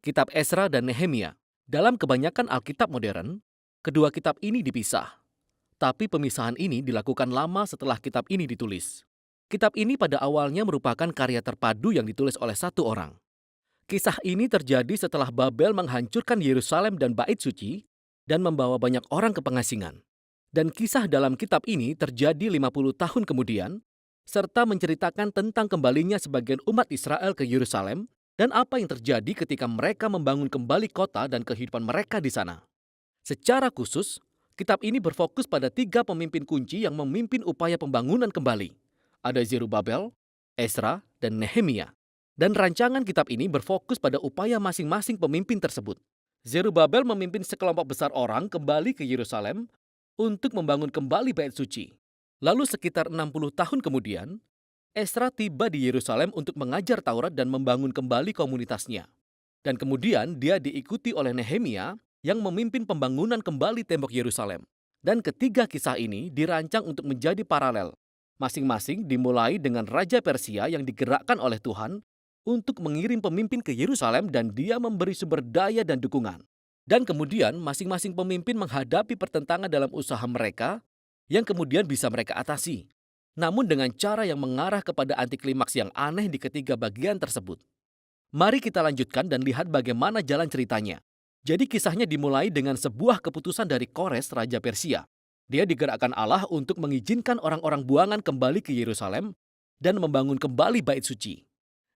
Kitab Esra dan Nehemia. Dalam kebanyakan Alkitab modern, kedua kitab ini dipisah. Tapi pemisahan ini dilakukan lama setelah kitab ini ditulis. Kitab ini pada awalnya merupakan karya terpadu yang ditulis oleh satu orang. Kisah ini terjadi setelah Babel menghancurkan Yerusalem dan Bait Suci dan membawa banyak orang ke pengasingan. Dan kisah dalam kitab ini terjadi 50 tahun kemudian, serta menceritakan tentang kembalinya sebagian umat Israel ke Yerusalem dan apa yang terjadi ketika mereka membangun kembali kota dan kehidupan mereka di sana. Secara khusus, kitab ini berfokus pada 3 pemimpin kunci yang memimpin upaya pembangunan kembali. Ada Zerubabel, Esra, dan Nehemia. Dan rancangan kitab ini berfokus pada upaya masing-masing pemimpin tersebut. Zerubabel memimpin sekelompok besar orang kembali ke Yerusalem untuk membangun kembali Bait Suci. Lalu sekitar 60 tahun kemudian, Esra tiba di Yerusalem untuk mengajar Taurat dan membangun kembali komunitasnya. Dan kemudian dia diikuti oleh Nehemia yang memimpin pembangunan kembali tembok Yerusalem. Dan ketiga kisah ini dirancang untuk menjadi paralel. Masing-masing dimulai dengan Raja Persia yang digerakkan oleh Tuhan untuk mengirim pemimpin ke Yerusalem dan dia memberi sumber daya dan dukungan. Dan kemudian masing-masing pemimpin menghadapi pertentangan dalam usaha mereka yang kemudian bisa mereka atasi. Namun dengan cara yang mengarah kepada antiklimaks yang aneh di ketiga bagian tersebut. Mari kita lanjutkan dan lihat bagaimana jalan ceritanya. Jadi kisahnya dimulai dengan sebuah keputusan dari Kores, Raja Persia. Dia digerakkan Allah untuk mengizinkan orang-orang buangan kembali ke Yerusalem dan membangun kembali Bait Suci.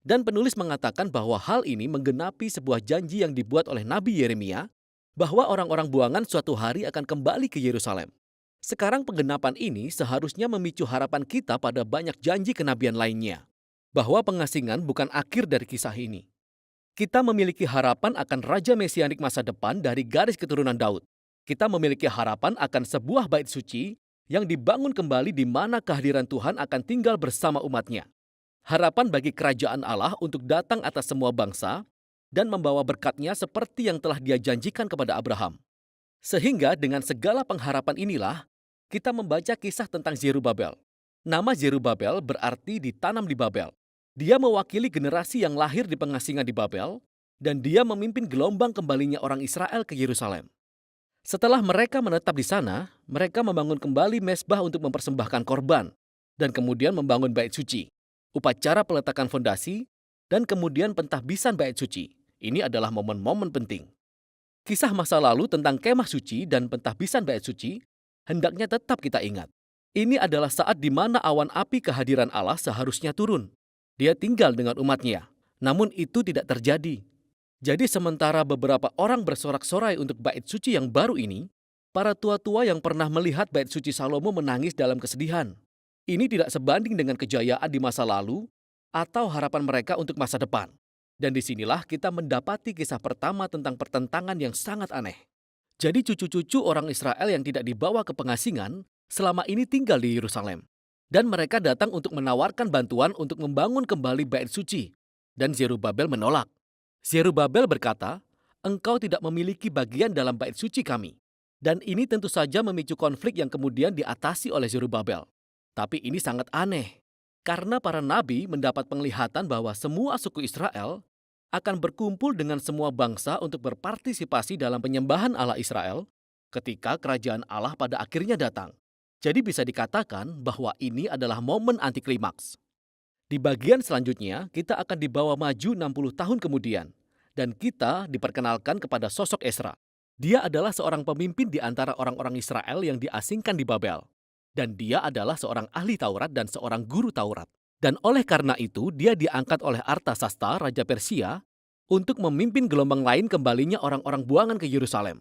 Dan penulis mengatakan bahwa hal ini menggenapi sebuah janji yang dibuat oleh Nabi Yeremia bahwa orang-orang buangan suatu hari akan kembali ke Yerusalem. Sekarang penggenapan ini seharusnya memicu harapan kita pada banyak janji kenabian lainnya. Bahwa pengasingan bukan akhir dari kisah ini. Kita memiliki harapan akan Raja Mesianik masa depan dari garis keturunan Daud. Kita memiliki harapan akan sebuah Bait Suci yang dibangun kembali di mana kehadiran Tuhan akan tinggal bersama umatnya. Harapan bagi kerajaan Allah untuk datang atas semua bangsa dan membawa berkat-Nya seperti yang telah Dia janjikan kepada Abraham. Sehingga dengan segala pengharapan inilah, kita membaca kisah tentang Zerubabel. Nama Zerubabel berarti ditanam di Babel. Dia mewakili generasi yang lahir di pengasingan di Babel, dan dia memimpin gelombang kembalinya orang Israel ke Yerusalem. Setelah mereka menetap di sana, mereka membangun kembali mezbah untuk mempersembahkan korban, dan kemudian membangun Bait Suci. Upacara peletakan fondasi, dan kemudian pentahbisan Bait Suci. Ini adalah momen-momen penting. Kisah masa lalu tentang kemah suci dan pentahbisan Bait Suci hendaknya tetap kita ingat. Ini adalah saat di mana awan api kehadiran Allah seharusnya turun. Dia tinggal dengan umatnya, namun itu tidak terjadi. Jadi sementara beberapa orang bersorak-sorai untuk Bait Suci yang baru ini, para tua-tua yang pernah melihat Bait Suci Salomo menangis dalam kesedihan. Ini tidak sebanding dengan kejayaan di masa lalu atau harapan mereka untuk masa depan. Dan disinilah kita mendapati kisah pertama tentang pertentangan yang sangat aneh. Jadi cucu-cucu orang Israel yang tidak dibawa ke pengasingan selama ini tinggal di Yerusalem. Dan mereka datang untuk menawarkan bantuan untuk membangun kembali Bait Suci. Dan Zerubabel menolak. Zerubabel berkata, "Engkau tidak memiliki bagian dalam Bait Suci kami." Dan ini tentu saja memicu konflik yang kemudian diatasi oleh Zerubabel. Tapi ini sangat aneh, karena para nabi mendapat penglihatan bahwa semua suku Israel akan berkumpul dengan semua bangsa untuk berpartisipasi dalam penyembahan Allah Israel ketika kerajaan Allah pada akhirnya datang. Jadi bisa dikatakan bahwa ini adalah momen antiklimaks. Di bagian selanjutnya, kita akan dibawa maju 60 tahun kemudian, dan kita diperkenalkan kepada sosok Esra. Dia adalah seorang pemimpin di antara orang-orang Israel yang diasingkan di Babel. Dan dia adalah seorang ahli Taurat dan seorang guru Taurat. Dan oleh karena itu, dia diangkat oleh Artasasta, Raja Persia, untuk memimpin gelombang lain kembalinya orang-orang buangan ke Yerusalem.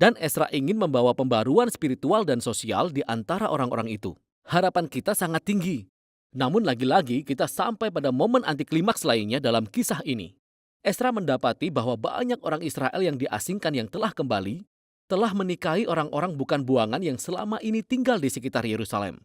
Dan Esra ingin membawa pembaruan spiritual dan sosial di antara orang-orang itu. Harapan kita sangat tinggi. Namun lagi-lagi kita sampai pada momen antiklimaks lainnya dalam kisah ini. Esra mendapati bahwa banyak orang Israel yang diasingkan yang telah kembali, telah menikahi orang-orang bukan buangan yang selama ini tinggal di sekitar Yerusalem.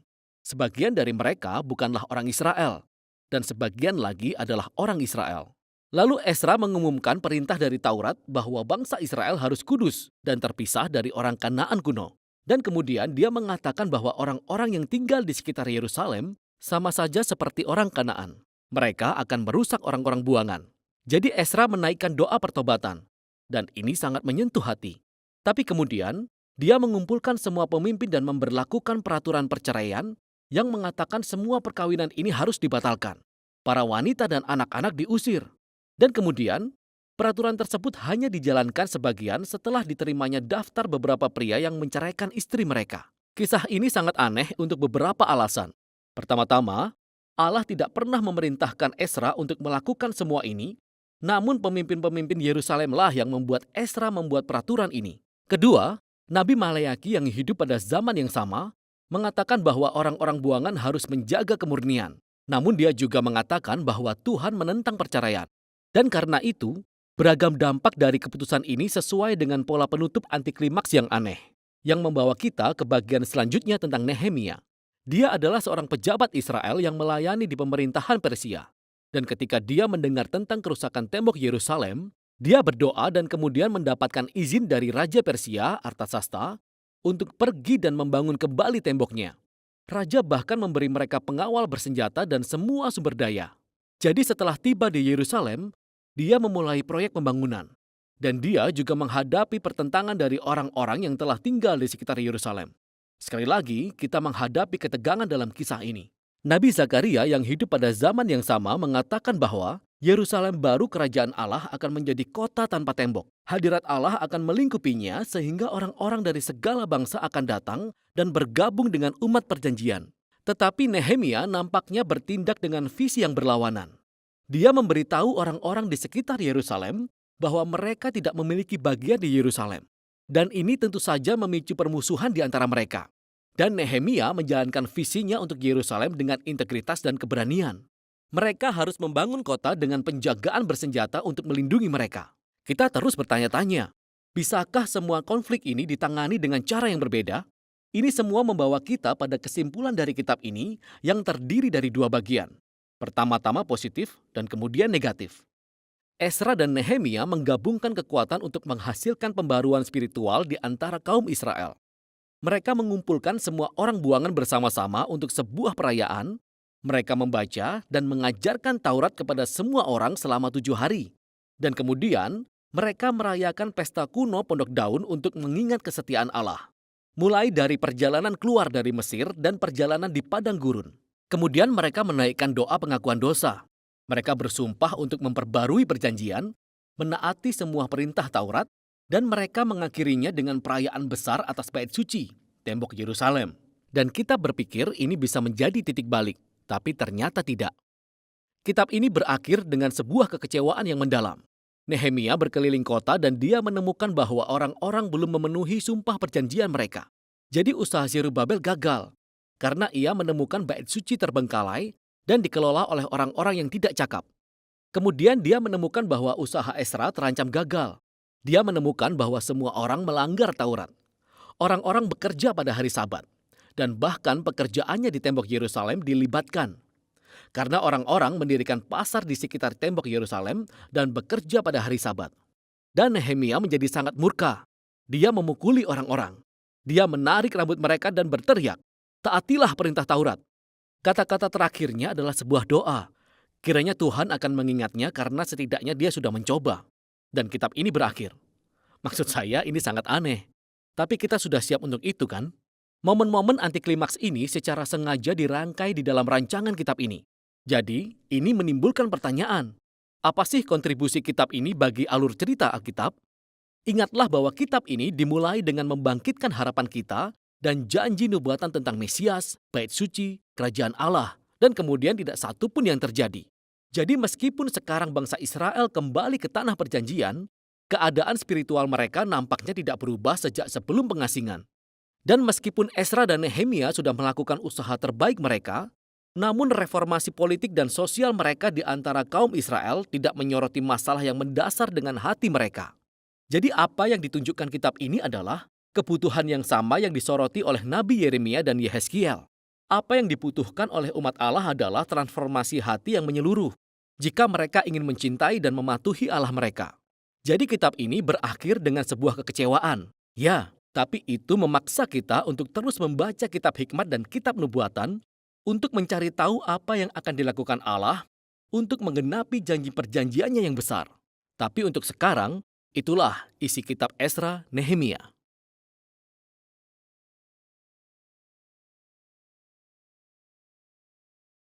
Sebagian dari mereka bukanlah orang Israel, dan sebagian lagi adalah orang Israel. Lalu Esra mengumumkan perintah dari Taurat bahwa bangsa Israel harus kudus dan terpisah dari orang Kanaan kuno. Dan kemudian dia mengatakan bahwa orang-orang yang tinggal di sekitar Yerusalem sama saja seperti orang Kanaan. Mereka akan merusak orang-orang buangan. Jadi Ezra menaikkan doa pertobatan, dan ini sangat menyentuh hati. Tapi kemudian, dia mengumpulkan semua pemimpin dan memberlakukan peraturan perceraian yang mengatakan semua perkawinan ini harus dibatalkan. Para wanita dan anak-anak diusir. Dan kemudian, peraturan tersebut hanya dijalankan sebagian setelah diterimanya daftar beberapa pria yang menceraikan istri mereka. Kisah ini sangat aneh untuk beberapa alasan. Pertama-tama, Allah tidak pernah memerintahkan Ezra untuk melakukan semua ini, namun pemimpin-pemimpin Yerusalemlah yang membuat Ezra membuat peraturan ini. Kedua, Nabi Maleaki yang hidup pada zaman yang sama mengatakan bahwa orang-orang buangan harus menjaga kemurnian. Namun dia juga mengatakan bahwa Tuhan menentang perceraian. Dan karena itu, beragam dampak dari keputusan ini sesuai dengan pola penutup antiklimaks yang aneh, yang membawa kita ke bagian selanjutnya tentang Nehemia. Dia adalah seorang pejabat Israel yang melayani di pemerintahan Persia. Dan ketika dia mendengar tentang kerusakan tembok Yerusalem, dia berdoa dan kemudian mendapatkan izin dari Raja Persia, Artasasta, untuk pergi dan membangun kembali temboknya. Raja bahkan memberi mereka pengawal bersenjata dan semua sumber daya. Jadi setelah tiba di Yerusalem, dia memulai proyek pembangunan. Dan dia juga menghadapi pertentangan dari orang-orang yang telah tinggal di sekitar Yerusalem. Sekali lagi, kita menghadapi ketegangan dalam kisah ini. Nabi Zakaria yang hidup pada zaman yang sama mengatakan bahwa Yerusalem baru kerajaan Allah akan menjadi kota tanpa tembok. Hadirat Allah akan melingkupinya sehingga orang-orang dari segala bangsa akan datang dan bergabung dengan umat perjanjian. Tetapi Nehemia nampaknya bertindak dengan visi yang berlawanan. Dia memberitahu orang-orang di sekitar Yerusalem bahwa mereka tidak memiliki bagian di Yerusalem. Dan ini tentu saja memicu permusuhan di antara mereka. Dan Nehemia menjalankan visinya untuk Yerusalem dengan integritas dan keberanian. Mereka harus membangun kota dengan penjagaan bersenjata untuk melindungi mereka. Kita terus bertanya-tanya, bisakah semua konflik ini ditangani dengan cara yang berbeda? Ini semua membawa kita pada kesimpulan dari kitab ini yang terdiri dari dua bagian. Pertama-tama positif dan kemudian negatif. Ezra dan Nehemia menggabungkan kekuatan untuk menghasilkan pembaruan spiritual di antara kaum Israel. Mereka mengumpulkan semua orang buangan bersama-sama untuk sebuah perayaan. Mereka membaca dan mengajarkan Taurat kepada semua orang selama 7 hari. Dan kemudian, mereka merayakan pesta kuno Pondok Daun untuk mengingat kesetiaan Allah. Mulai dari perjalanan keluar dari Mesir dan perjalanan di padang gurun. Kemudian mereka menaikkan doa pengakuan dosa. Mereka bersumpah untuk memperbarui perjanjian, menaati semua perintah Taurat, dan mereka mengakhirinya dengan perayaan besar atas bait suci, tembok Yerusalem. Dan kita berpikir ini bisa menjadi titik balik, tapi ternyata tidak. Kitab ini berakhir dengan sebuah kekecewaan yang mendalam. Nehemia berkeliling kota dan dia menemukan bahwa orang-orang belum memenuhi sumpah perjanjian mereka. Jadi usaha Zerubabel gagal, karena ia menemukan bait suci terbengkalai dan dikelola oleh orang-orang yang tidak cakap. Kemudian dia menemukan bahwa usaha Ezra terancam gagal. Dia menemukan bahwa semua orang melanggar Taurat. Orang-orang bekerja pada hari Sabat. Dan bahkan pekerjaannya di tembok Yerusalem dilibatkan. Karena orang-orang mendirikan pasar di sekitar tembok Yerusalem dan bekerja pada hari Sabat. Dan Nehemia menjadi sangat murka. Dia memukuli orang-orang. Dia menarik rambut mereka dan berteriak, "Taatilah perintah Taurat." Kata-kata terakhirnya adalah sebuah doa. Kiranya Tuhan akan mengingatnya karena setidaknya dia sudah mencoba. Dan kitab ini berakhir. Maksud saya ini sangat aneh. Tapi kita sudah siap untuk itu kan? Momen-momen antiklimaks ini secara sengaja dirangkai di dalam rancangan kitab ini. Jadi, ini menimbulkan pertanyaan. Apa sih kontribusi kitab ini bagi alur cerita Alkitab? Ingatlah bahwa kitab ini dimulai dengan membangkitkan harapan kita dan janji nubuatan tentang Mesias, bait suci, kerajaan Allah, dan kemudian tidak satu pun yang terjadi. Jadi meskipun sekarang bangsa Israel kembali ke tanah perjanjian, keadaan spiritual mereka nampaknya tidak berubah sejak sebelum pengasingan. Dan meskipun Ezra dan Nehemia sudah melakukan usaha terbaik mereka, namun reformasi politik dan sosial mereka di antara kaum Israel tidak menyoroti masalah yang mendasar dengan hati mereka. Jadi apa yang ditunjukkan kitab ini adalah kebutuhan yang sama yang disoroti oleh Nabi Yeremia dan Yehezkiel. Apa yang dibutuhkan oleh umat Allah adalah transformasi hati yang menyeluruh. Jika mereka ingin mencintai dan mematuhi Allah mereka. Jadi kitab ini berakhir dengan sebuah kekecewaan. Ya, tapi itu memaksa kita untuk terus membaca kitab hikmat dan kitab nubuatan untuk mencari tahu apa yang akan dilakukan Allah untuk menggenapi janji perjanjiannya yang besar. Tapi untuk sekarang, itulah isi kitab Esra Nehemia.